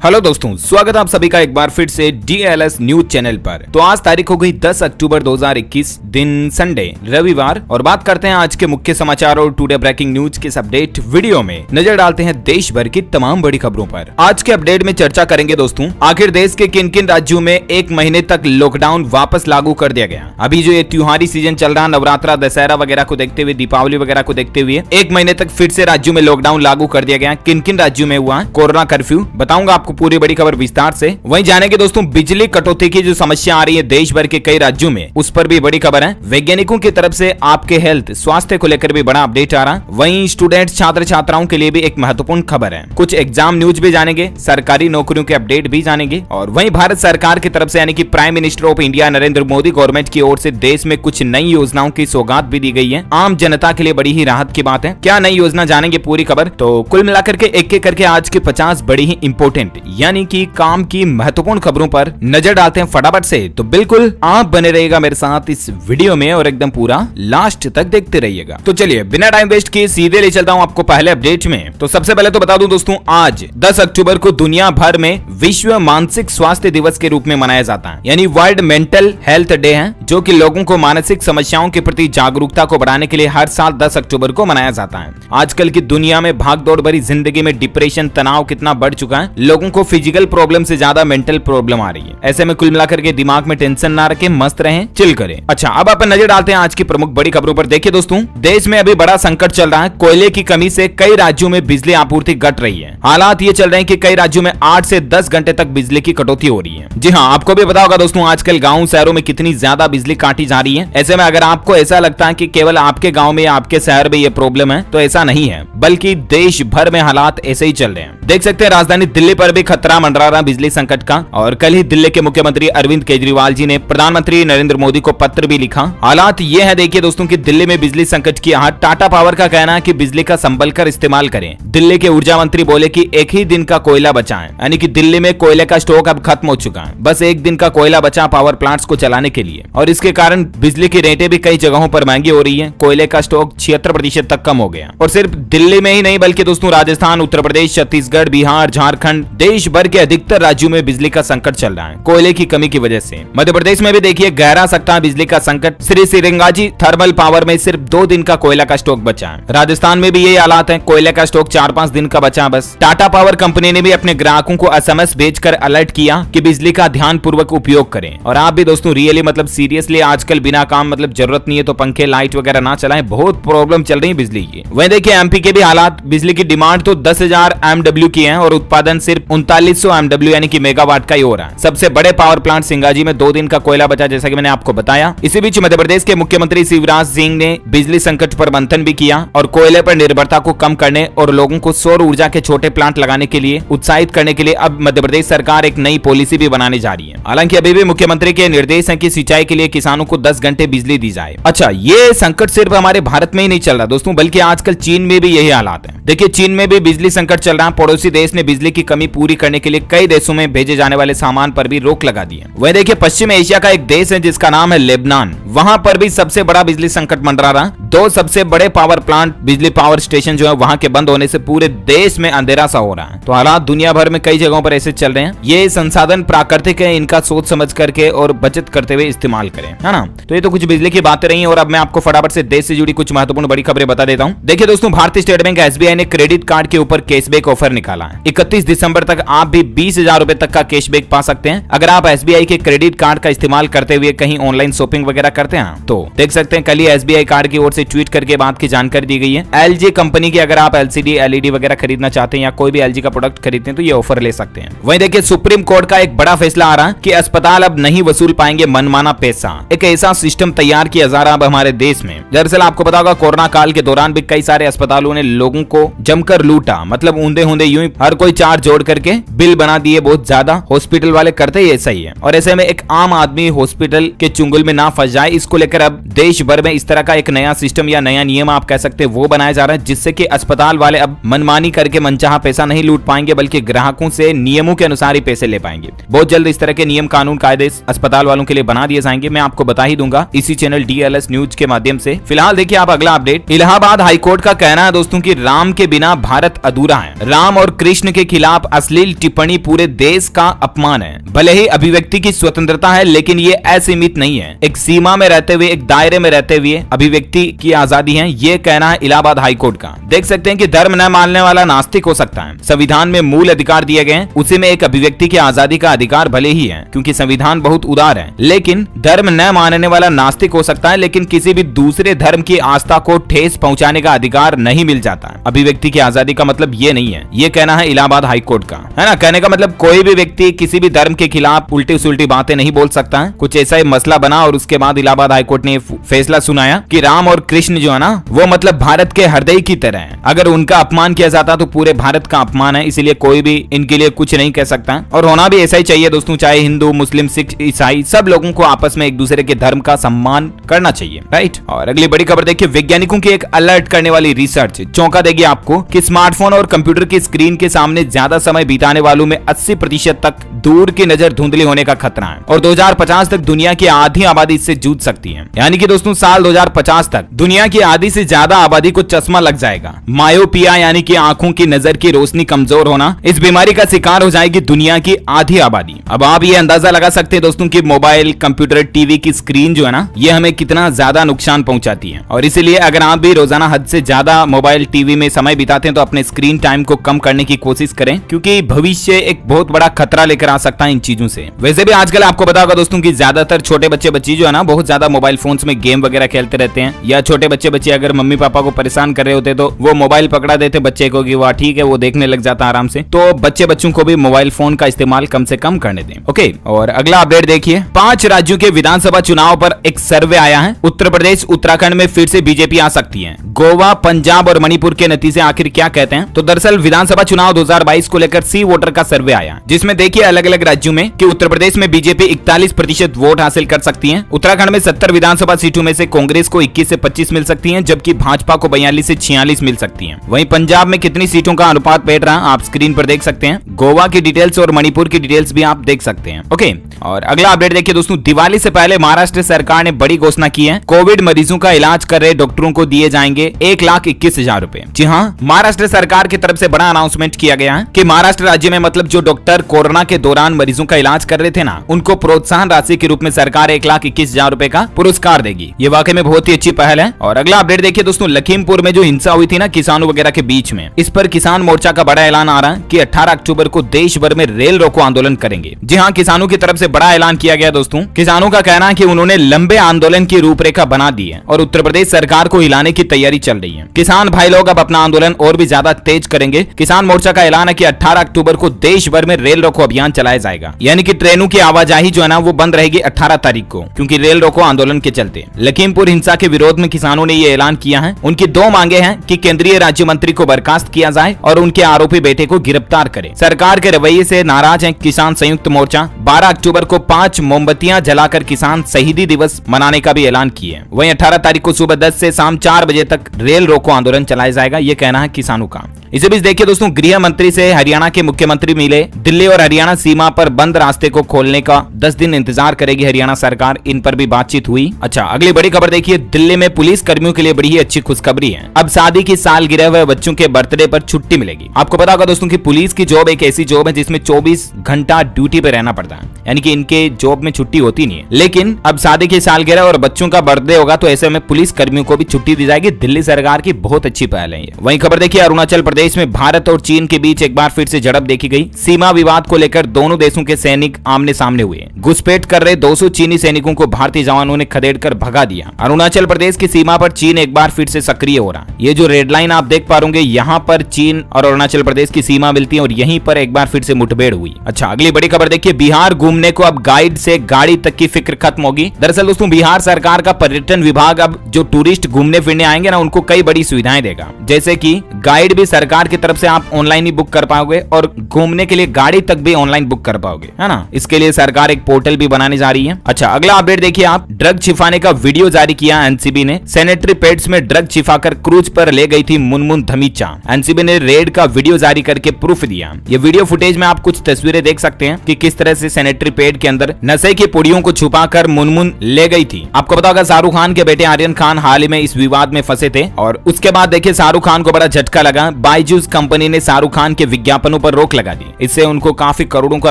Hello दोस्तों, स्वागत है आप सभी का एक बार फिर से DLS न्यूज चैनल पर। तो आज तारीख हो गई 10 अक्टूबर 2021, दिन संडे रविवार, और बात करते हैं आज के मुख्य समाचार और टुडे ब्रेकिंग न्यूज के इस अपडेट वीडियो में नजर डालते हैं देश भर की तमाम बड़ी खबरों पर। आज के अपडेट में चर्चा करेंगे दोस्तों, आखिर देश के किन किन राज्यों में एक महीने तक लॉकडाउन वापस लागू कर दिया गया। अभी जो ये त्योहारी सीजन चल रहा, नवरात्रा दशहरा वगैरह को देखते हुए, दीपावली वगैरह को देखते हुए एक महीने तक फिर से राज्यों में लॉकडाउन लागू कर दिया गया। किन किन राज्यों में हुआ कोरोना कर्फ्यू, बताऊंगा आपको पूरी बड़ी खबर विस्तार से। वहीं जानेंगे दोस्तों, बिजली कटौती की जो समस्या आ रही है देश भर के कई राज्यों में, उस पर भी बड़ी खबर है। वैज्ञानिकों की तरफ से आपके हेल्थ स्वास्थ्य को लेकर भी बड़ा अपडेट आ रहा। वहीं स्टूडेंट छात्र छात्राओं के लिए भी एक महत्वपूर्ण खबर है। कुछ एग्जाम न्यूज भी जानेंगे, सरकारी नौकरियों के अपडेट भी जानेंगे, और वहीं भारत सरकार की तरफ से यानी कि prime minister of India Narendra Modi government की ओर से देश में कुछ नई योजनाओं की सौगात भी दी गई है। आम जनता के लिए बड़ी ही राहत की बात है। क्या नई योजना, जानेंगे पूरी खबर। तो कुल मिलाकर के एक एक करके आज के 50 बड़ी ही इंपोर्टेंट यानी कि काम की महत्वपूर्ण खबरों पर नजर डालते हैं फटाफट से। तो बिल्कुल आप बने रहिएगा मेरे साथ इस वीडियो में और एकदम पूरा लास्ट तक देखते रहिएगा। तो चलिए बिना टाइम वेस्ट किए सीधे ले चलता हूं आपको पहले अपडेट में। तो सबसे पहले तो बता दूं दोस्तों, आज 10 अक्टूबर को दुनिया भर में विश्व मानसिक स्वास्थ्य दिवस के रूप में मनाया जाता है, यानी वर्ल्ड मेंटल हेल्थ डे है, जो कि लोगों को मानसिक समस्याओं के प्रति जागरूकता को बढ़ाने के लिए हर साल 10 अक्टूबर को मनाया जाता है। आजकल की दुनिया में भागदौड़ भरी जिंदगी में डिप्रेशन, तनाव कितना बढ़ चुका है। लोगों को फिजिकल प्रॉब्लम से ज्यादा मेंटल प्रॉब्लम आ रही है। ऐसे में कुल मिलाकर के दिमाग में टेंशन ना रखें, मस्त रहें, चिल करें। अच्छा, अब अपन नजर डालते हैं आज की प्रमुख बड़ी खबरों पर। देखिए दोस्तों, देश में अभी बड़ा संकट चल रहा है। कोयले की कमी से कई राज्यों में बिजली आपूर्ति घट रही है। हालात ये चल रहे हैं कि कई राज्यों में 8 से 10 घंटे तक बिजली की कटौती हो रही है। जी हाँ, आपको भी पता होगा दोस्तों, आजकल गाँव शहरों में कितनी ज्यादा बिजली काटी जा रही है। ऐसे में अगर आपको ऐसा लगता है कि केवल आपके गाँव में या आपके शहर में ये प्रॉब्लम है, तो ऐसा नहीं है, बल्कि देश भर में हालात ऐसे ही चल रहे हैं। देख सकते हैं राजधानी दिल्ली पर भी खतरा मंडरा रहा बिजली संकट का, और कल ही दिल्ली के मुख्यमंत्री अरविंद केजरीवाल जी ने प्रधानमंत्री नरेंद्र मोदी को पत्र भी लिखा। हालात ये है देखिए दोस्तों कि दिल्ली में बिजली संकट की आहट। टाटा पावर का कहना है कि बिजली का संभल कर इस्तेमाल करें। दिल्ली के ऊर्जा मंत्री बोले कि एक ही दिन का कोयला बचा है, यानी कि दिल्ली में कोयले का स्टॉक अब खत्म हो चुका है। बस एक दिन का कोयला बचा पावर प्लांट्स को चलाने के लिए, और इसके कारण बिजली की रेटें भी कई जगहों पर महंगी हो रही है। कोयले का स्टॉक 76% तक कम हो गया। और सिर्फ दिल्ली में ही नहीं, बल्कि दोस्तों राजस्थान, उत्तर प्रदेश, छत्तीसगढ़, बिहार, झारखंड, देश भर के अधिकतर राज्यों में बिजली का संकट चल रहा है कोयले की कमी की वजह से। मध्य प्रदेश में भी देखिए गहरा सकता है बिजली का संकट। श्री सिरंगाजी थर्मल पावर में सिर्फ 2 दिन का कोयला का स्टॉक बचा है। राजस्थान में भी यही हालात है, कोयले का स्टॉक 4-5 दिन का बचा बस। टाटा पावर कंपनी ने भी अपने ग्राहकों को SMS भेजकर अलर्ट किया कि बिजली का ध्यान पूर्वक उपयोग करें। और आप भी दोस्तों रियली सीरियसली आजकल बिना काम जरूरत नहीं है तो पंखे लाइट वगैरह ना चलाएं, बहुत प्रॉब्लम चल रही है बिजली की। वहीं देखिए MP के भी हालात, बिजली की डिमांड तो 10,000 MW की है और उत्पादन सिर्फ 3900 MW यानी कि मेगावाट का ही हो रहा है। सबसे बड़े पावर प्लांट सिंगाजी में 2 दिन का कोयला बचा, जैसा कि मैंने आपको बताया। इसी बीच मध्य प्रदेश के मुख्यमंत्री शिवराज सिंह ने बिजली संकट पर मंथन भी किया और कोयले पर निर्भरता को कम करने और लोगों को सौर ऊर्जा के छोटे प्लांट लगाने के लिए उत्साहित करने के लिए अब मध्य प्रदेश सरकार एक नई पॉलिसी भी बनाने जा रही है। हालांकि अभी भी मुख्यमंत्री के निर्देश है कि सिंचाई के लिए किसानों को 10 घंटे बिजली दी जाए। अच्छा, ये संकट सिर्फ हमारे भारत में ही नहीं चल रहा दोस्तों, बल्कि आजकल चीन में भी यही हालात है। देखिए चीन में भी बिजली संकट चल रहा है। पड़ोसी देश ने बिजली की कमी पूरी करने के लिए कई देशों में भेजे जाने वाले सामान पर भी रोक लगा दी है। वह देखिए पश्चिम एशिया का एक देश है जिसका नाम है लेबनान, वहां पर भी सबसे बड़ा बिजली संकट मंडरा रहा। 2 सबसे बड़े पावर प्लांट, बिजली पावर स्टेशन जो है वहां के बंद होने से पूरे देश में अंधेरा सा हो रहा है। तो हालात दुनिया भर में कई जगहों पर ऐसे चल रहे हैं। ये संसाधन प्राकृतिक है, इनका सोच समझ करके और बचत करते हुए इस्तेमाल करें, है ना। तो ये तो कुछ बिजली की बातें रही, और अब मैं आपको फटाफट से देश से जुड़ी कुछ महत्वपूर्ण बड़ी खबरें बता देता हूं। देखिए दोस्तों, भारतीय स्टेट बैंक SBI ने क्रेडिट कार्ड के ऊपर कैशबैक ऑफर निकाला है। 31 दिसंबर तक आप भी 20,000 रुपए तक का कैशबैक पा सकते हैं अगर आप SBI के क्रेडिट कार्ड का इस्तेमाल करते हुए कहीं ऑनलाइन शॉपिंग वगैरह करते हैं। तो देख सकते हैं कल ही SBI कार्ड की ओर से ट्वीट करके बात की जानकारी दी गई है। LG कंपनी की अगर आप LCD LED वगैरह खरीदना चाहते हैं या कोई भी LG का प्रोडक्ट खरीदते हैं तो ये ऑफर ले सकते हैं। वहीं देखिए सुप्रीम कोर्ट का एक बड़ा फैसला आ रहा है कि अस्पताल अब नहीं वसूल पाएंगे मनमाना पैसा। एक ऐसा सिस्टम तैयार किया जा रहा है अब हमारे देश में। दरअसल आपको पता होगा कोरोना काल के दौरान भी कई सारे अस्पतालों ने लोगों को जमकर लूटा, ऊंधे ऊंधे यूं हर कोई चार्ज जोड़ करके बिल बना दिए बहुत ज्यादा। हॉस्पिटल वाले करते ही ऐसा ही है, और ऐसे में एक आम आदमी हॉस्पिटल के चुंगल में ना फंस जाए, इसको लेकर अब देश भर में इस तरह का एक नया सिस्टम या नया नियम आप कह सकते हैं वो बनाया जा रहा है, जिससे कि अस्पताल वाले अब मनमानी करके मनचाहा पैसा नहीं लूट पाएंगे, बल्कि ग्राहकों से नियमों के अनुसार ही पैसे ले पाएंगे। बहुत जल्द इस तरह के नियम कानून कायदे अस्पताल वालों के लिए बना दिए जाएंगे। मैं आपको बता ही दूंगा इसी चैनल DLS न्यूज के माध्यम से। फिलहाल देखिए आप अगला अपडेट। इलाहाबाद हाईकोर्ट का कहना है दोस्तों कि राम के बिना भारत अधूरा है। राम और कृष्ण के खिलाफ असली अश्लील टिप्पणी पूरे देश का अपमान है। भले ही अभिव्यक्ति की स्वतंत्रता है, लेकिन ये असीमित नहीं है। एक सीमा में रहते हुए, एक दायरे में रहते हुए अभिव्यक्ति की आजादी है, ये कहना है इलाहाबाद हाईकोर्ट का। देख सकते हैं कि धर्म न मानने वाला नास्तिक हो सकता है। संविधान में मूल अधिकार दिए गए, उसी में एक अभिव्यक्ति की आजादी का अधिकार भले ही है, क्योंकि संविधान बहुत उदार है। लेकिन धर्म न मानने वाला नास्तिक हो सकता है, लेकिन किसी भी दूसरे धर्म की आस्था को ठेस पहुंचाने का अधिकार नहीं मिल जाता। अभिव्यक्ति की आजादी का मतलब ये नहीं है, ये कहना है इलाहाबाद हाईकोर्ट का, है ना। कहने का मतलब कोई भी व्यक्ति किसी भी धर्म के खिलाफ उल्टी सुलटी बातें नहीं बोल सकता है। कुछ ऐसा ही मसला बना और उसके बाद इलाहाबाद हाईकोर्ट ने फैसला सुनाया कि राम और कृष्ण जो है ना, वो मतलब भारत के हृदय की तरह है। अगर उनका अपमान किया जाता तो पूरे भारत का अपमान है, इसलिए कोई भी इनके लिए कुछ नहीं कह सकता है। और होना भी ऐसा ही चाहिए दोस्तों, चाहे हिंदू, मुस्लिम, सिख, ईसाई, सब लोगों को आपस में एक दूसरे के धर्म का सम्मान करना चाहिए, राइट। और अगली बड़ी खबर देखिए, वैज्ञानिकों की एक अलर्ट करने वाली रिसर्च चौंका देगी आपको कि स्मार्टफोन और कंप्यूटर की स्क्रीन के सामने ज्यादा समय बिताने वालों में 80% तक दूर की नजर धुंधली होने का खतरा है और 2050 तक दुनिया की आधी आबादी इससे जूझ सकती है। यानी कि दोस्तों साल 2050 तक दुनिया की आधी से ज्यादा आबादी को चश्मा लग जाएगा। मायोपिया यानी कि आंखों की नजर की रोशनी कमजोर होना, इस बीमारी का शिकार हो जाएगी दुनिया की आधी आबादी। अब आप ये अंदाजा लगा सकते हैं दोस्तों कि मोबाइल, कंप्यूटर, टीवी की स्क्रीन जो है ना, ये हमें कितना ज्यादा नुकसान पहुंचाती है। और इसीलिए अगर आप भी रोजाना हद से ज्यादा मोबाइल, टीवी में समय बिताते हैं तो अपने स्क्रीन टाइम को कम करने की कोशिश करें, क्योंकि भविष्य एक बहुत बड़ा खतरा लेकर आ सकता है इन चीजों से। वैसे भी आजकल आपको पता होगा दोस्तों कि ज्यादातर छोटे बच्चे बच्ची जो है ना, बहुत ज्यादा मोबाइल फोन्स में गेम वगैरह खेलते रहते हैं। या छोटे बच्चे बच्ची अगर मम्मी पापा को परेशान कर रहे होते तो वो मोबाइल पकड़ा देते बच्चे को कि वाह ठीक है, वो देखने लग जाता आराम से। तो बच्चे बच्चों को भी मोबाइल फोन का इस्तेमाल कम से कम करने दें, ओके। और अगला अपडेट देखिए, 5 राज्यों के विधानसभा चुनाव पर एक सर्वे आया है। उत्तर प्रदेश, उत्तराखंड में फिर से बीजेपी आ सकती है। गोवा, पंजाब और मणिपुर के नतीजे आखिर क्या कहते हैं? तो दरअसल विधानसभा चुनाव 2022 को लेकर सी वोटर का सर्वे आया, जिसमें देखिए अलग अलग राज्यों में कि उत्तर प्रदेश में बीजेपी 41% वोट हासिल कर सकती है। उत्तराखंड में 70 विधानसभा सीटों में से कांग्रेस को 21 से 25 मिल सकती हैं, जबकि भाजपा को 42 से 46 मिल सकती हैं। वहीं पंजाब में कितनी सीटों का अनुपात बैठ रहा आप स्क्रीन पर देख सकते हैं। गोवा की डिटेल्स और मणिपुर की डिटेल्स भी आप देख सकते हैं, ओके। और अगला अपडेट देखिए दोस्तों, दिवाली से पहले महाराष्ट्र सरकार ने बड़ी घोषणा की है। कोविड मरीजों का इलाज कर रहे डॉक्टरों को दिए जाएंगे 1,21,000 रुपए। जी हाँ, महाराष्ट्र सरकार की तरफ से बड़ा अनाउंसमेंट किया गया है कि महाराष्ट्र राज्य में मतलब जो डॉक्टर कोरोना के दौरान मरीजों का इलाज कर रहे थे ना, उनको प्रोत्साहन राशि के रूप में सरकार 1,21,000 रुपए का पुरस्कार देगी। ये वाकई में बहुत ही अच्छी पहल है। और अगला अपडेट देखिए दोस्तों, लखीमपुर में जो हिंसा हुई थी ना किसानों वगैरह के बीच में, इस पर किसान मोर्चा का बड़ा ऐलान आ रहा है कि 18 अक्टूबर को देश भर में रेल रोको आंदोलन करेंगे। जी हाँ, किसानों की तरफ से बड़ा ऐलान किया गया दोस्तों। किसानों का कहना है कि उन्होंने लंबे आंदोलन की रूपरेखा बना दी है और उत्तर प्रदेश सरकार को हिलाने की तैयारी चल रही है। किसान भाई लोग अब अपना आंदोलन और भी ज्यादा तेज करेंगे। किसान मोर्चा का ऐलान है कि 18 अक्टूबर को देश भर में रेल रोको अभियान चलाया जाएगा, यानी कि ट्रेनों की आवाजाही जो है ना वो बंद रहेगी 18 तारीख को, क्योंकि रेल रोको आंदोलन के चलते। लखीमपुर हिंसा के विरोध में किसानों ने ये ऐलान किया है। उनकी 2 मांगे हैं कि केंद्रीय राज्य मंत्री को बर्खास्त किया जाए और उनके आरोपी बेटे को गिरफ्तार करे। सरकार के रवैये से नाराज है किसान संयुक्त मोर्चा। 12 अक्टूबर को 5 मोमबत्तियां जलाकर किसान शहीदी दिवस मनाने का भी ऐलान किया। वहीं 18 तारीख को सुबह 10 से शाम 4 बजे तक रेल रोको आंदोलन चलाया जाएगा, ये कहना है किसानों का। इसी बीच देखिए दोस्तों, गृह मंत्री से हरियाणा के मुख्यमंत्री मिले। दिल्ली और हरियाणा सीमा पर बंद रास्ते को खोलने का 10 दिन इंतजार करेगी हरियाणा सरकार, इन पर भी बातचीत हुई। अच्छा, अगली बड़ी खबर देखिए, दिल्ली में पुलिस कर्मियों के लिए बड़ी ही अच्छी खुशखबरी है। अब शादी की सालगिरह व बच्चों के बर्थडे पर छुट्टी मिलेगी। आपको पता होगा दोस्तों कि पुलिस की जॉब एक ऐसी जॉब है जिसमें 24 घंटा ड्यूटी पे रहना पड़ता है, यानी कि इनके जॉब में छुट्टी होती नहीं है। लेकिन अब शादी की सालगिरह और बच्चों का बर्थडे होगा तो ऐसे में पुलिस कर्मियों को भी छुट्टी दी जाएगी। दिल्ली सरकार की बहुत अच्छी पहल है ये। वहीं खबर देखिए, अरुणाचल प्रदेश में भारत और चीन के बीच एक बार फिर से झड़प देखी गई। सीमा विवाद को लेकर दोनों देशों के सैनिक आमने सामने हुए। घुसपैठ कर रहे 200 चीनी सैनिकों को भारतीय जवानों ने खदेड़कर भगा दिया। अरुणाचल प्रदेश की सीमा पर चीन एक बार फिर से सक्रिय हो रहा है। ये जो रेड लाइन आप देख पा रहे होंगे, यहाँ पर चीन और अरुणाचल प्रदेश की सीमा मिलती है और यहीं पर एक बार फिर से मुठभेड़ हुई। अच्छा, अगली बड़ी खबर देखिए, बिहार घूमने को अब गाइड से गाड़ी तक की फिक्र खत्म होगी। दरअसल दोस्तों, बिहार सरकार का पर्यटन विभाग अब जो टूरिस्ट घूमने फिरने आएंगे ना, उनको कई बड़ी सुविधाएं देगा। जैसे कि गाइड भी सरकार की तरफ से आप ऑनलाइन ही बुक कर पाओगे और घूमने के लिए गाड़ी तक भी ऑनलाइन बुक कर पाओगे, है ना। इसके लिए सरकार एक पोर्टल भी बनाने जा रही है। अच्छा, अगला अपडेट देखिए आप, ड्रग छिपाने का वीडियो जारी किया एनसीबी ने। सैनिटरी पैड्स में ड्रग छिपाकर क्रूज पर ले गई थी मुनमुन धमीचा। एनसीबी ने रेड का वीडियो जारी करके प्रूफ दिया। ये वीडियो फुटेज में आप कुछ तस्वीरें देख सकते हैं कि किस तरह से सैनिटरी पैड के अंदर नशे की पुड़ियों को छुपाकर मुनमुन ले गई थी। आपको पता होगा शाहरुख खान के बेटे आर्यन खान हाल ही में इस विवाद में फंसे थे और उसके बाद देखिए शाहरुख खान को बड़ा झटका लगा। बायजूस कंपनी ने शाहरुख खान के विज्ञापनों पर रोक लगा दी। इससे उनको काफी करोड़ों का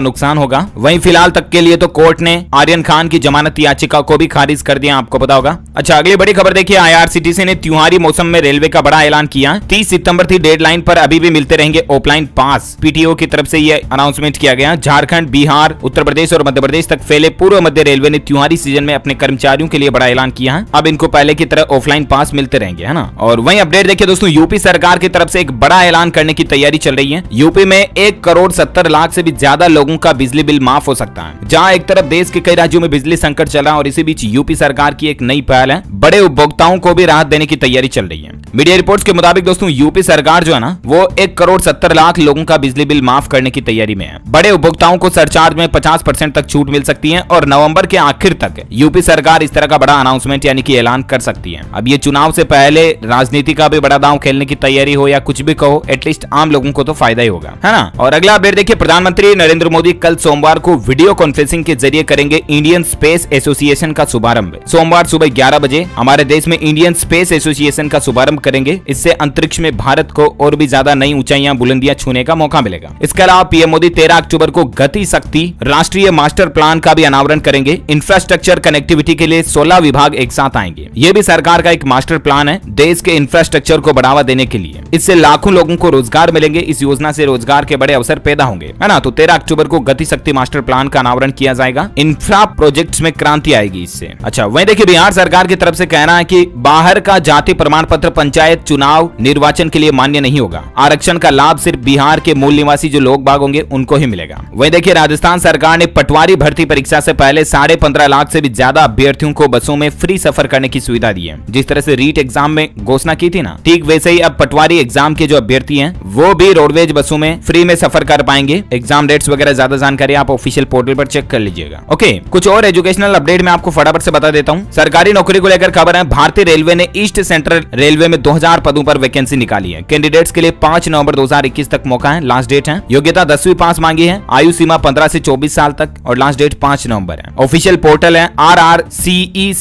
नुकसान होगा। वहीं फिलहाल तक के लिए तो कोर्ट ने आर्यन खान की जमानत याचिका को भी खारिज कर दिया, आपको पता होगा। अच्छा, अगली बड़ी खबर देखिए, आईआरसीटीसी ने त्योहारी मौसम में रेलवे का बड़ा ऐलान किया। 30 सितंबर थी डेडलाइन, पर अभी भी मिलते रहेंगे ऑफलाइन पास। पीटीओ की तरफ से यह अनाउंसमेंट किया गया। झारखंड, बिहार, उत्तर प्रदेश और मध्य प्रदेश तक फैले पूर्व मध्य रेलवे ने त्योहारी सीजन में अपने कर्मचारियों के लिए बड़ा ऐलान किया है। अब इनको पहले की तरह ऑफलाइन पास मिलते रहेंगे, है ना। और वहीं अपडेट देखिए दोस्तों, यूपी सरकार की तरफ से एक बड़ा ऐलान करने की तैयारी चल रही है। यूपी में 1,70,00,000 से भी ज्यादा लोगों का बिजली बिल माफ हो सकता है। जहां एक तरफ देश के कई राज्यों में बिजली संकट चल रहा है और इसी बीच यूपी सरकार की एक नई पहल है, बड़े उपभोक्ताओं को भी राहत देने की तैयारी चल रही है। मीडिया रिपोर्ट्स के मुताबिक दोस्तों, यूपी सरकार जो है ना, वो 1,70,00,000 लोगों का बिजली बिल माफ करने की तैयारी में है। बड़े उपभोक्ताओं को सरचार्ज में 50% तक छूट मिल सकती है और नवंबर के आखिर तक यूपी सरकार इस तरह का बड़ा अनाउंसमेंट यानी कि ऐलान कर सकती है। अब ये चुनाव से पहले राजनीति का भी बड़ा दांव खेलने की तैयारी हो या कुछ भी कहो, एटलीस्ट आम लोगों को तो फायदा ही होगा, है ना। और अगला अपडेट देखिए, प्रधानमंत्री नरेंद्र मोदी कल सोमवार को वीडियो कॉन्फ्रेंसिंग के जरिए करेंगे इंडियन स्पेस एसोसिएशन का शुभारंभ। सोमवार सुबह 11 बजे हमारे देश में इंडियन स्पेस एसोसिएशन का शुभारंभ करेंगे। इससे अंतरिक्ष में भारत को और भी ज्यादा नई ऊंचाइयां, बुलंदियां छूने का मौका मिलेगा। इसके अलावा पीएम मोदी 13 अक्टूबर को गति शक्ति राष्ट्रीय मास्टर प्लान का भी अनावरण करेंगे। इंफ्रास्ट्रक्चर कनेक्टिविटी के लिए 16 विभाग एक साथ आएंगे। यह भी सरकार का एक मास्टर प्लान है देश के इंफ्रास्ट्रक्चर को बढ़ावा देने के लिए। इससे लाखों लोगों को रोजगार मिलेंगे। इस योजना से रोजगार के बड़े अवसर पैदा होंगे, है ना। तो 13 अक्टूबर को गति शक्ति मास्टर प्लान का अनावरण किया जाएगा। इंफ्रा प्रोजेक्ट्स में क्रांति आएगी इससे। अच्छा, वहीं देखिए, बिहार सरकार की तरफ से कहना है कि बाहर का जाति प्रमाण पत्र पंचायत चुनाव निर्वाचन के लिए मान्य नहीं होगा। आरक्षण का लाभ सिर्फ बिहार के मूल निवासी जो लोग बाग होंगे उनको ही मिलेगा। वहीं देखिए, राजस्थान सरकार ने पटवारी भर्ती परीक्षा से पहले 15.5 लाख से भी ज्यादा अभ्यर्थियों को बसों में फ्री सफर करने की सुविधा दी है। जिस तरह से रीट एग्जाम में घोषणा की थी ना, ठीक वैसे ही अब पटवारी एग्जाम के जो अभ्यर्थी हैं वो भी रोडवेज बसों में फ्री में सफर कर पाएंगे। एग्जाम डेट्स वगैरह ज्यादा जानकारी आप ऑफिशियल पोर्टल पर चेक कर लीजिएगा। ओके, कुछ और एजुकेशनल अपडेट मैं आपको फटाफट से बता देता हूँ। सरकारी नौकरी को लेकर खबर है, भारतीय रेलवे ने ईस्ट सेंट्रल रेलवे में 2000 पदों पर वैकेंसी निकाली है। कैंडिडेट्स के लिए 5 नवंबर 2021 तक मौका है, लास्ट डेट है। योग्यता 10वीं पास मांगी है। आयु सीमा 15 से 24 साल तक और लास्ट डेट 5 नवंबर है। ऑफिशियल पोर्टल है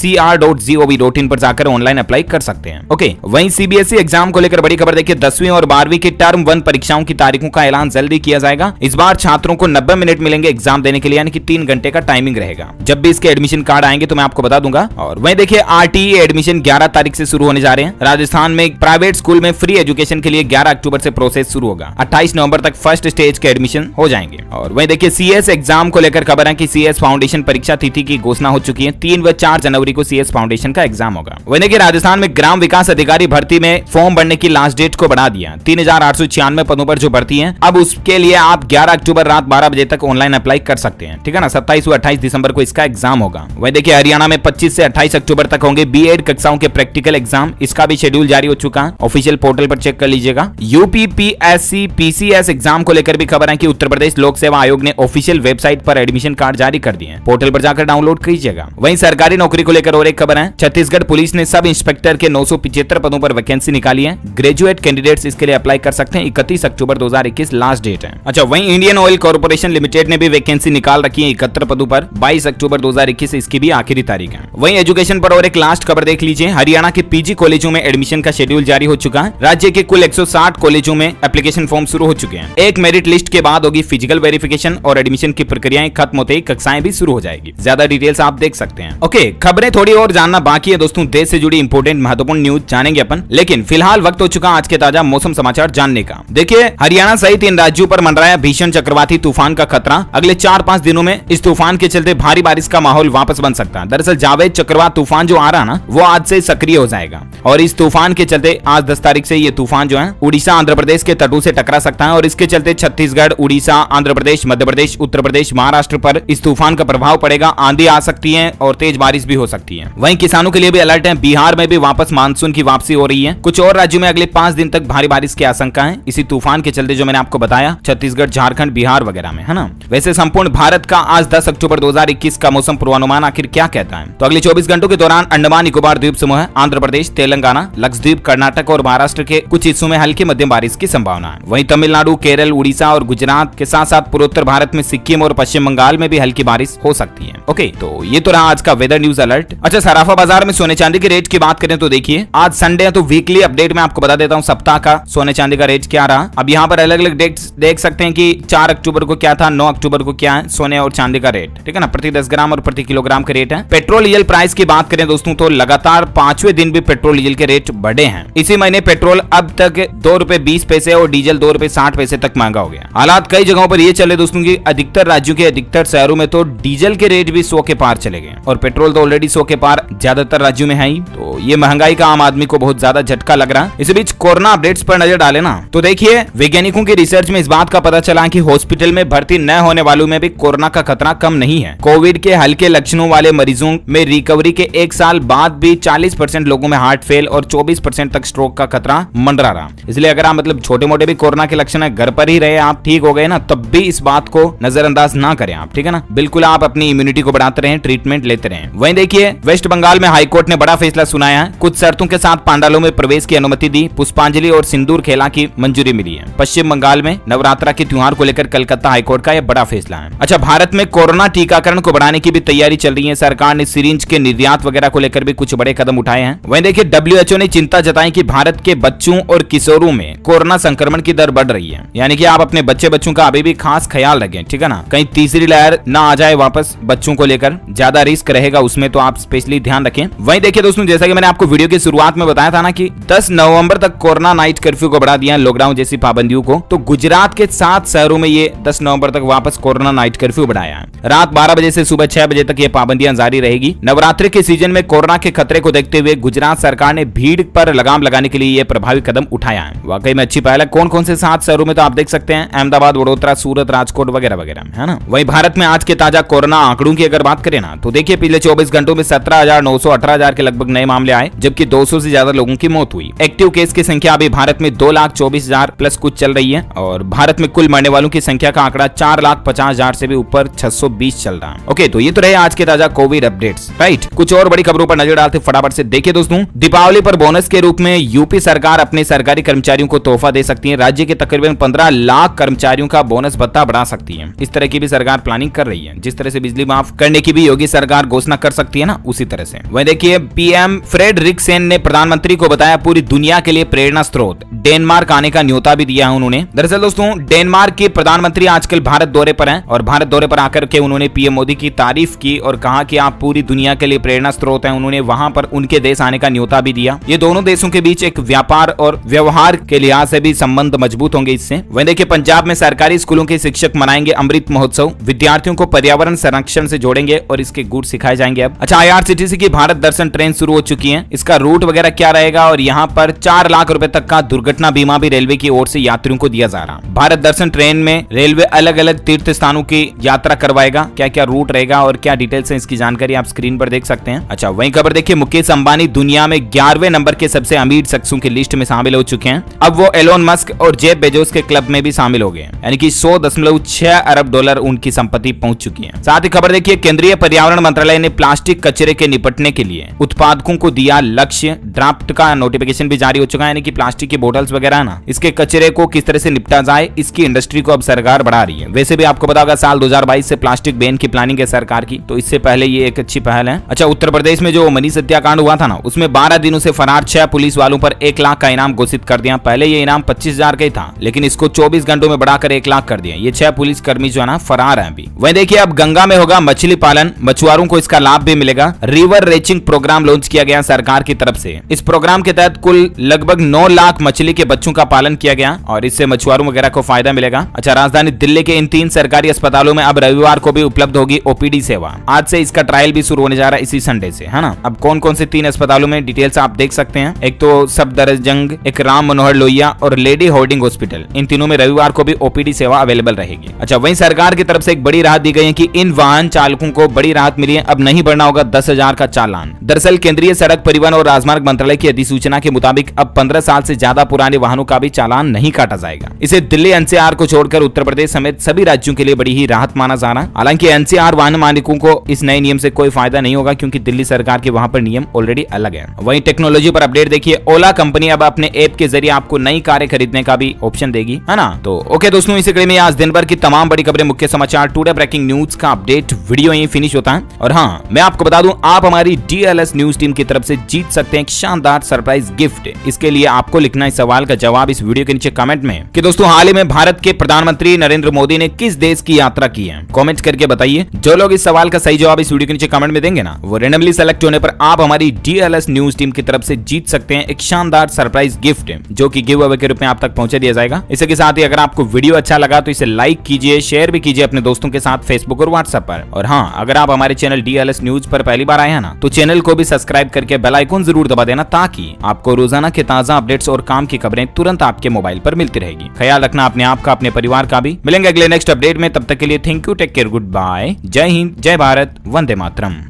rrcecr.gov.in पर जाकर ऑनलाइन अप्लाई कर सकते हैं। ओके, वहीं सीबीएसई एग्जाम को लेकर बड़ी खबर देखिए, 10वीं और 12वीं की टर्म 1 परीक्षाओं की तारीखों का ऐलान जल्दी किया जाएगा। इस बार छात्रों को 90 मिनट मिलेंगे एग्जाम देने के लिए, यानी कि 3 घंटे का टाइमिंग रहेगा। जब भी इसके एडमिशन कार्ड आएंगे तो मैं आपको बता दूंगा। और वहीं देखिए, आरटीई एडमिशन 11 तारीख से शुरू होने जा रहे हैं। राजस्थान में प्राइवेट स्कूल में फ्री एजुकेशन के लिए 11 अक्टूबर से प्रोसेस शुरू होगा। 28 नवंबर तक फर्स्ट स्टेज के एडमिशन हो जाएंगे। और वहीं देखिए, सीएस एग्जाम को लेकर खबर है कि सीएस फाउंडेशन परीक्षा तिथि की घोषणा हो चुकी है। 3 व 4 जनवरी को सीएस फाउंडेशन का एग्जाम होगा। वहीं देखिए, राजस्थान में ग्राम विकास अधिकारी भर्ती में फॉर्म भरने की लास्ट डेट को बढ़ा दिया। 3896 पदों पर जो भर्ती है, अब उसके लिए आप 11 अक्टूबर रात 12 बजे तक ऑनलाइन अप्लाई कर सकते हैं, ठीक है ना। 27 व 28 दिसंबर को इसका एग्जाम होगा। वहीं देखिए, हरियाणा में 25 से 28 अक्टूबर तक होंगे बीएड कक्षाओं के प्रैक्टिकल एग्जाम। इसका भी शेड्यूल जारी हो चुका है, ऑफिशियल पोर्टल पर चेक कर लीजिएगा। यूपीपीएससी पीसीएस एग्जाम को लेकर भी खबर है कि उत्तर प्रदेश लोक सेवा आयोग ने ऑफिशियल वेबसाइट पर एडमिशन कार्ड जारी कर दिए हैं। पोर्टल पर जाकर डाउनलोड कीजिएगा। वहीं सरकारी नौकरी को लेकर और एक खबर है, छत्तीसगढ़ पुलिस ने सब इंस्पेक्टर के 975 पदों पर वैकेंसी निकाली है। ग्रेजुएट कैंडिडेट्स इसके लिए अप्लाई कर सकते हैं। 31 अक्टूबर 2021 लास्ट डेट है। अच्छा, वहीं इंडियन ऑयल कॉर्पोरेशन लिमिटेड ने भी वैकेंसी निकाल रखी है 71 पदों पर। 22 अक्टूबर 2021 इसकी भी आखिरी तारीख है। वहीं एजुकेशन पर और एक लास्ट खबर देख लीजिए, हरियाणा के पीजी कॉलेजों में एडमिशन का शेड्यूल जारी हो चुका है। राज्य के कुल 160 कॉलेजों में एप्लीकेशन फॉर्म शुरू हो चुके हैं। एक मेरिट लिस्ट के बाद होगी फिजिकल वेरिफिकेशन और एडमिशन की प्रक्रियाएं खत्म होते ही कक्षाएं भी शुरू हो जाएगी। ज्यादा डिटेल्स आप देख सकते हैं। ओके, खबरें थोड़ी और जानना बाकी है दोस्तों, देश से जुड़ी इंपोर्टेंट महत्वपूर्ण न्यूज जानेंगे अपन, लेकिन फिलहाल वक्त हो चुका आज के ताजा मौसम समाचार जानने का। देखिए, हरियाणा सहित इन राज्यों पर मंडराया भीषण चक्रवाती तूफान का खतरा। अगले 4-5 दिनों में इस तूफान के चलते भारी बारिश का माहौल वापस बन सकता है। दरअसल जावेद चक्रवात तूफान जो आ रहा ना, वो आज से सक्रिय हो जाएगा और इस तूफान के चलते आज 10 तारीख से ये तूफान जो है उड़ीसा आंध्र प्रदेश के तटों से टकरा सकता है और इसके चलते छत्तीसगढ़, उड़ीसा, आंध्र प्रदेश, मध्य प्रदेश, उत्तर प्रदेश, महाराष्ट्र पर इस तूफान का प्रभाव पड़ेगा। आंधी आ सकती है और तेज बारिश भी हो सकती है। वहीं किसानों के लिए भी अलर्ट है। बिहार में भी वापस मानसून की वापसी हो रही है। कुछ और राज्यों में अगले 5 दिन तक भारी बारिश की आशंका है इसी तूफान के चलते, जो मैंने आपको बताया, छत्तीसगढ़, झारखंड, बिहार वगैरह में, है ना। वैसे संपूर्ण भारत का आज 10 अक्टूबर 2021 का मौसम पूर्वानुमान आखिर क्या कहता है, तो अगले 24 घंटों के दौरान अंडमान निकोबार द्वीप समूह, आंध्र प्रदेश, तेलंगाना, लक्षद्वीप, कर्नाटक और महाराष्ट्र के कुछ हिस्सों में हल्की मध्यम बारिश की संभावना है। वहीं तमिलनाडु, केरल, उड़ीसा और गुजरात के साथ साथ पूर्वोत्तर भारत में सिक्किम और पश्चिम बंगाल में भी हल्की बारिश हो सकती है। ओके, तो ये तो रहा आज का वेदर न्यूज अलर्ट। अच्छा, सराफा बाजार में सोने चांदी के रेट की बात करें तो देखिए, आज संडे है तो वीकली अपडेट में आपको बता देता हूँ सप्ताह का सोने चांदी का रेट क्या रहा। अब यहाँ पर अलग अलग अलग डेट्स देख सकते हैं कि 4 अक्टूबर को क्या था, 9 अक्टूबर को क्या है सोने और चांदी का रेट, ठीक है ना, प्रति 10 ग्राम और प्रति किलोग्राम का रेट है। पेट्रोल डीजल प्राइस की बात करें दोस्तों तो लगातार 5वें दिन भी पेट्रोल डीजल के रेट बढ़े हैं। इसी महीने पेट्रोल अब तक ₹2.20 और डीजल ₹2.60 तक महंगा हो गया। हालात कई जगहों पर ये चले दोस्तों की अधिकतर राज्यों के अधिकतर शहरों में तो डीजल के रेट भी 100 के पार चले गए और पेट्रोल तो ऑलरेडी 100 के पार ज्यादातर राज्यों में है ही। तो ये महंगाई का आम आदमी को बहुत ज्यादा झटका लग रहा है। इसी बीच कोरोना अपडेट्स पर नजर डाले ना तो देखिए वैज्ञानिकों की रिसर्च में इस बात का पता चला कि हॉस्पिटल में भर्ती न होने वालों में भी कोरोना का खतरा कम नहीं है। कोविड के हल्के लक्षणों वाले मरीजों में रिकवरी के 1 साल बाद भी 40% लोगों में हार्ट फेल और 24% तक स्ट्रोक का खतरा मंडरा रहा। इसलिए अगर आप मतलब छोटे मोटे भी कोरोना के लक्षण है, घर पर ही रहे, आप ठीक हो गए ना, तब भी इस बात को नजरअंदाज ना करें आप, ठीक है ना। बिल्कुल आप अपनी इम्यूनिटी को बढ़ाते रहें, ट्रीटमेंट लेते रहें। वहीं देखिए वेस्ट बंगाल में हाईकोर्ट ने बड़ा फैसला सुनाया है। कुछ शर्तों के साथ पांडालों में प्रवेश की अनुमति दी, पुष्पांजलि और सिंदूर खेला की मंजूरी मिली है। पश्चिम बंगाल में नवरात्रा के त्योहार को लेकर कलकत्ता हाईकोर्ट का यह बड़ा फैसला है। अच्छा, भारत में कोरोना टीकाकरण को बढ़ाने की भी तैयारी चल रही है। सरकार ने सिरिंज के निर्यात वगैरह को लेकर भी कुछ बड़े कदम उठाए हैं। वहीं देखिए WHO ने चिंता जताई कि भारत के बच्चों और किशोरों में कोरोना संक्रमण की दर बढ़ रही है। यानी कि आप अपने बच्चों का अभी भी खास ख्याल रखें, ठीक है ना, कहीं तीसरी लहर ना आ जाए वापस बच्चों को लेकर, ज्यादा रिस्क रहेगा उसमें, तो आप स्पेशली ध्यान रखें। वहीं देखिए दोस्तों जैसा कि मैंने आपको वीडियो की शुरुआत में बताया था ना कि 10 नवंबर तक कोरोना नाइट कर्फ्यू को बढ़ा दिया, लॉकडाउन जैसी पाबंदियों को। तो गुजरात के 7 शहरों में ये 10 नवंबर तक वापस कोरोना नाइट कर्फ्यू बढ़ाया है। रात 12 बजे से सुबह 6 बजे तक ये पाबंदियां जारी रहेगी। नवरात्रि के सीजन में कोरोना के खतरे को देखते हुए गुजरात सरकार ने भीड़ पर लगाम लगाने के लिए यह प्रभावी कदम उठाया है। वाकई में अच्छी पहल है। कौन कौन से 7 शहरों में तो आप देख सकते हैं, अहमदाबाद, वडोदरा, सूरत, राजकोट वगैरह वगैरह, है ना। वहीं भारत में आज के ताजा कोरोना आंकड़ों की अगर बात करें ना तो देखिए पिछले 24 घंटों में 17,900 18,000 के लगभग नए मामले आए, जबकि 200 से ज्यादा लोगों की मौत हुई। एक्टिव केस की संख्या अभी भारत में 2,24,000 प्लस कुछ चल रही है और भारत में कुल मरने वालों की संख्या का आंकड़ा 4,50,000 से भी ऊपर 620 चल रहा है। ओके, तो ये तो रहे आज के ताजा कोविड अपडेट्स, राइट। कुछ और बड़ी खबरों पर नजर डालते फटाफट से देखिए दोस्तों। दीपावली पर बोनस के रूप में यूपी सरकार अपने सरकारी कर्मचारियों को तोहफा दे सकती है। राज्य के तकरीबन 15 लाख कर्मचारियों का बोनस भत्ता बढ़ा सकती है। इस तरह की भी सरकार प्लानिंग कर रही है। जिस तरह से बिजली माफ करने की भी योगी सरकार घोषणा कर सकती है ना, उसी तरह से। वहीं देखिए पीएम फ्रेडरिक्सेन ने प्रधानमंत्री को बताया पूरी दुनिया के लिए प्रेरणा स्रोत। डेनमार्क आने का न्योता भी दिया है उन्होंने। दरअसल दोस्तों डेनमार्क के प्रधानमंत्री आजकल भारत दौरे पर हैं और भारत दौरे पर आकर के उन्होंने पीएम मोदी की तारीफ की और कहा कि आप पूरी दुनिया के लिए प्रेरणा स्रोत हैं। उन्होंने वहां पर उनके देश आने का न्योता भी दिया। ये दोनों देशों के बीच एक व्यापार और व्यवहार के लिहाज से भी संबंध मजबूत होंगे इससे। वहीं देखिए पंजाब में सरकारी स्कूलों के शिक्षक मनाएंगे अमृत महोत्सव। विद्यार्थियों को पर्यावरण संरक्षण से जोड़ेंगे और इसके गुर सिखाए जाएंगे। अब अच्छा, IRCTC की भारत दर्शन ट्रेन शुरू हो चुकी है। इसका रूट वगैरह क्या रहेगा और यहाँ पर 4 लाख रुपए तक का दुर्घटना बीमा भी रेलवे की ओर से यात्रियों को दिया जा रहा। भारत दर्शन ट्रेन में रेलवे अलग अलग तीर्थ स्थानों की यात्रा करवाएगा। क्या क्या रूट रहेगा और क्या डिटेल्स है इसकी जानकारी आप स्क्रीन पर देख सकते हैं। अच्छा, वहीं खबर देखिए मुकेश अंबानी दुनिया में 11वें नंबर के सबसे अमीर शख्सों की लिस्ट में शामिल हो चुके हैं। अब वो एलोन मस्क और जेफ बेजोस के क्लब में भी शामिल हो गए, यानी कि $100.6 अरब उनकी संपत्ति पहुंच चुकी है। साथ ही खबर देखिए केंद्रीय पर्यावरण मंत्रालय ने प्लास्टिक कचरे के निपटने के लिए उत्पादकों को दिया लक्ष्य। ड्राफ्ट का नोटिफिकेशन भी जारी हो चुका है, यानी कि प्लास्टिक की बोतल्स वगैरह ना, इसके कचरे को किस तरह से निपटा जाए, इसकी इंडस्ट्री को अब सरकार बढ़ा रही है। वैसे भी आपको पता होगा साल 2022 से प्लास्टिक बैन की प्लानिंग है सरकार की, तो इससे पहले ये एक अच्छी पहल है। अच्छा, उत्तर प्रदेश में जो मनीष हत्याकांड हुआ था ना, उसमें 12 दिनों से फरार 6 पुलिस वालों पर 1 लाख का इनाम घोषित कर दिया। पहले ये इनाम 25,000 का ही था, लेकिन इसको 24 घंटों में बढ़ाकर 1 लाख कर दिया। ये 6 पुलिस कर्मी जो है ना फरार है अभी। वहीं देखिए अब गंगा में होगा मछली पालन, मछुआरों को इसका लाभ भी मिलेगा। रिवर रेचिंग प्रोग्राम लॉन्च किया गया सरकार की तरफ से। इस प्रोग्राम के तहत कुल लगभग 9 लाख मछली के बच्चों का पालन किया गया और इससे मछुआरों वगैरह को फायदा मिलेगा। अच्छा, राजधानी दिल्ली के इन 3 सरकारी अस्पतालों में अब रविवार को भी उपलब्ध होगी OPD सेवा। आज से इसका ट्रायल भी शुरू होने जा रहा है इसी संडे से, है ना। अब कौन कौन से 3 अस्पतालों में डिटेल्स आप देख सकते हैं। एक तो सफदरजंग, एक राम मनोहर लोहिया और लेडी हार्डिंग हॉस्पिटल। इन तीनों में रविवार को भी OPD सेवा अवेलेबल रहेगी। अच्छा, वहीं सरकार की तरफ से एक बड़ी राहत दी गई है कि इन वाहन चालकों को बड़ी राहत मिली है। अब नहीं भरना होगा 10,000 का चालान। दरअसल केंद्रीय सड़क परिवहन और राजमार्ग मंत्रालय की अधिसूचना के मुताबिक अब 15 साल से ज्यादा पुराने वाहनों का भी चालान नहीं काटा जाएगा। इसे दिल्ली NCR को छोड़कर उत्तर प्रदेश समेत सभी राज्यों के लिए बड़ी ही राहत माना जा रहा है। हालांकि NCR वाहन मालिकों को इस नए नियम से कोई फायदा नहीं होगा क्योंकि दिल्ली सरकार के वहां पर नियम ऑलरेडी अलग है। वहीं टेक्नोलॉजी पर अपडेट देखिए, ओला कंपनी अब अपने ऐप के जरिए आपको नई कारें खरीदने का भी ऑप्शन देगी, है ना। तो ओके दोस्तों, इसी कड़ी में आज दिन भर की तमाम बड़ी खबरें, मुख्य समाचार, टुडे ब्रेकिंग न्यूज का अपडेट वीडियो यहीं फिनिश होता है। और हाँ, मैं आपको बता दूं आप हमारी DLS न्यूज टीम की तरफ से जीत सकते हैं एक शानदार सरप्राइज गिफ्ट। इसके लिए आपको लिखना है सवाल का जवाब इस वीडियो के नीचे कमेंट में कि कि दोस्तों हाल ही में भारत के प्रधानमंत्री नरेंद्र मोदी ने किस देश की यात्रा की है, कमेंट करके बताइए। जो लोग इस सवाल का सही जवाब इस वीडियो के नीचे कमेंट में देंगे ना, वो रेंडमली सेलेक्ट होने पर आप हमारी DLS न्यूज टीम की तरफ से जीत सकते हैं एक शानदार सरप्राइज गिफ्ट, जो कि गिव अवे के रूप में आप तक पहुंचा दिया जाएगा। इसी के साथ ही अगर आपको वीडियो अच्छा लगा तो इसे लाइक कीजिए, शेयर भी कीजिए अपने दोस्तों के साथ फेसबुक और व्हाट्सएप पर। और हाँ, अगर आप हमारे चैनल DLS न्यूज पर पहली बार आए हैं ना, तो चैनल को भी सब्सक्राइब करके बेल आइकन जरूर दबा देना, ताकि आपको रोजाना के ताजा अपडेट्स और काम की खबरें तुरंत आपके मोबाइल पर मिलती रहेगी। ख्याल रखना अपने आप का, अपने परिवार का भी। मिलेंगे अगले नेक्स्ट अपडेट में, तब तक के लिए thank you, take care, goodbye, जय हिंद, जय भारत, वंदे मातरम।